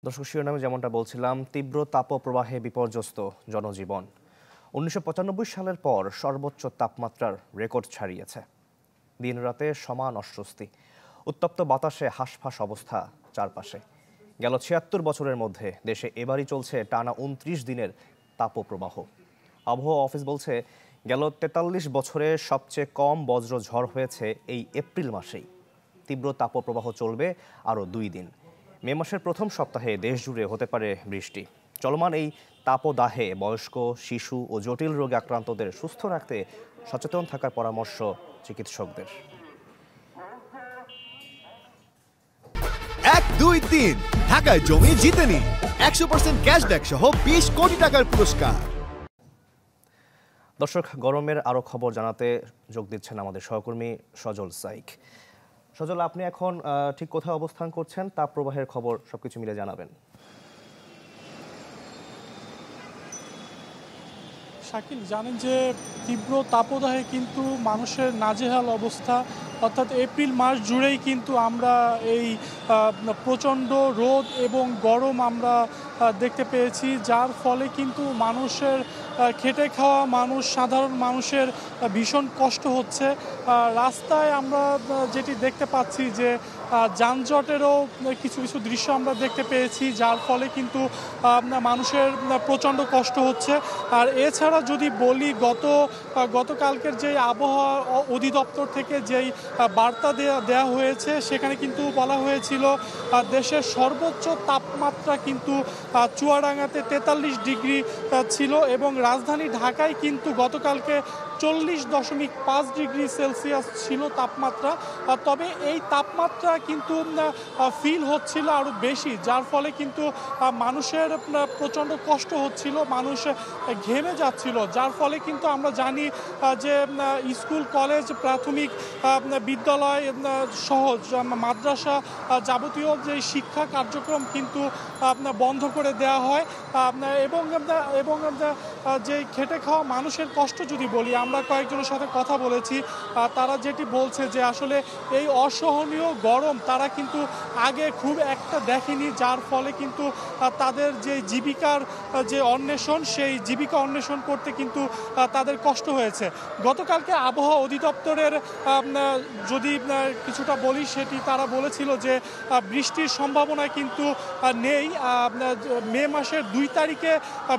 দর্শক শিরোনামে যেমনটা বলছিলাম, তীব্র তাপপ্রবাহে বিপর্যস্ত জনজীবন। ১৯৯৫ সালের পর সর্বোচ্চ তাপমাত্রার রেকর্ড ছাড়িয়েছে। দিনরাতে সমান অস্বস্তি, উত্তপ্ত বাতাসে হাঁসফাঁস অবস্থা চারপাশে। গেল ৭৬ বছরের মধ্যে দেশে এবারই চলছে টানা ২৯ দিনের তাপপ্রবাহ। আবহাওয়া অফিস বলছে, গেল ৪৩ বছরে সবচেয়ে কম বজ্রঝড় হয়েছে এই এপ্রিল মাসেই। তীব্র তাপপ্রবাহ চলবে আরও ২ দিন। মে মাসের প্রথম সপ্তাহে দেশ জুড়ে হতে পারে বৃষ্টি। চলমান এই তাপদাহে বয়স্ক, শিশু ও জটিল রোগে আক্রান্তদের সুস্থ রাখতে সচেতন থাকার পরামর্শ চিকিৎসকদের। ১, ২, ৩ ঢাকায় জমি জিতে নিন ১০০% ক্যাশব্যাক সহ ২০ কোটি টাকার পুরস্কার। দর্শক, গরমের আরও খবর জানাতে যোগ দিচ্ছেন আমাদের সহকর্মী সজল সাইক। সজল, আপনি এখন ঠিক কোথায় অবস্থান করছেন? তাপ প্রবাহের খবর সবকিছু মিলে জানাবেন। শাকিল, জানেন যে তীব্র তাপদাহে কিন্তু মানুষের নাজেহাল অবস্থা। অর্থাৎ এপ্রিল মাস জুড়েই কিন্তু আমরা এই প্রচণ্ড রোদ এবং গরম আমরা দেখতে পেয়েছি, যার ফলে কিন্তু মানুষের খেটে খাওয়া সাধারণ মানুষের ভীষণ কষ্ট হচ্ছে। রাস্তায় আমরা যেটি দেখতে পাচ্ছি যে যানজটেরও কিছু কিছু দৃশ্য আমরা দেখতে পেয়েছি, যার ফলে কিন্তু মানুষের প্রচণ্ড কষ্ট হচ্ছে। আর এছাড়া যদি বলি, গতকালকের যে আবহাওয়া অধিদপ্তর থেকে যেই বার্তা দেওয়া হয়েছে, সেখানে কিন্তু বলা হয়েছিল দেশের সর্বোচ্চ তাপমাত্রা কিন্তু চুয়াডাঙ্গাতে ৪৩ ডিগ্রি ছিল এবং রাজধানী ঢাকায় কিন্তু গতকালকে ৪০.৫ ডিগ্রি সেলসিয়াস ছিল তাপমাত্রা। তবে এই তাপমাত্রা কিন্তু ফিল হচ্ছিল আরও বেশি, যার ফলে কিন্তু মানুষের প্রচণ্ড কষ্ট হচ্ছিল, মানুষ ঘেমে যাচ্ছিল। যার ফলে কিন্তু আমরা জানি যে স্কুল, কলেজ, প্রাথমিক বিদ্যালয় সহ মাদ্রাসা যাবতীয় যে শিক্ষা কার্যক্রম কিন্তু বন্ধ করে দেওয়া হয়। এবং যে খেটে খাওয়া মানুষের কষ্ট যদি বলি, আমরা কয়েকজনের সাথে কথা বলেছি, তারা যেটি বলছে যে আসলে এই অসহনীয় গরম তারা কিন্তু আগে খুব একটা দেখেনি, যার ফলে কিন্তু তাদের যে জীবিকার যে অন্বেষণ, সেই জীবিকা অন্বেষণ করতে কিন্তু তাদের কষ্ট হয়েছে। গতকালকে আবহাওয়া অধিদপ্তরের যদি কিছুটা বলি, সেটি তারা বলেছিল যে বৃষ্টির সম্ভাবনা কিন্তু নেই। মে মাসের ২ তারিখে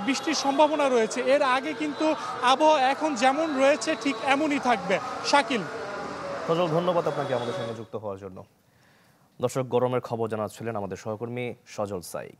বৃষ্টির সম্ভাবনা রয়েছে। এর আগে কিন্তু আবহাওয়া এখন যেমন রয়েছে ঠিক এমনই থাকবে। শাকিল, সজল, ধন্যবাদ আপনাকে আমাদের সঙ্গে যুক্ত হওয়ার জন্য। দর্শক, গরমের খবর জানাচ্ছিলেন আমাদের সহকর্মী সজল সাইক।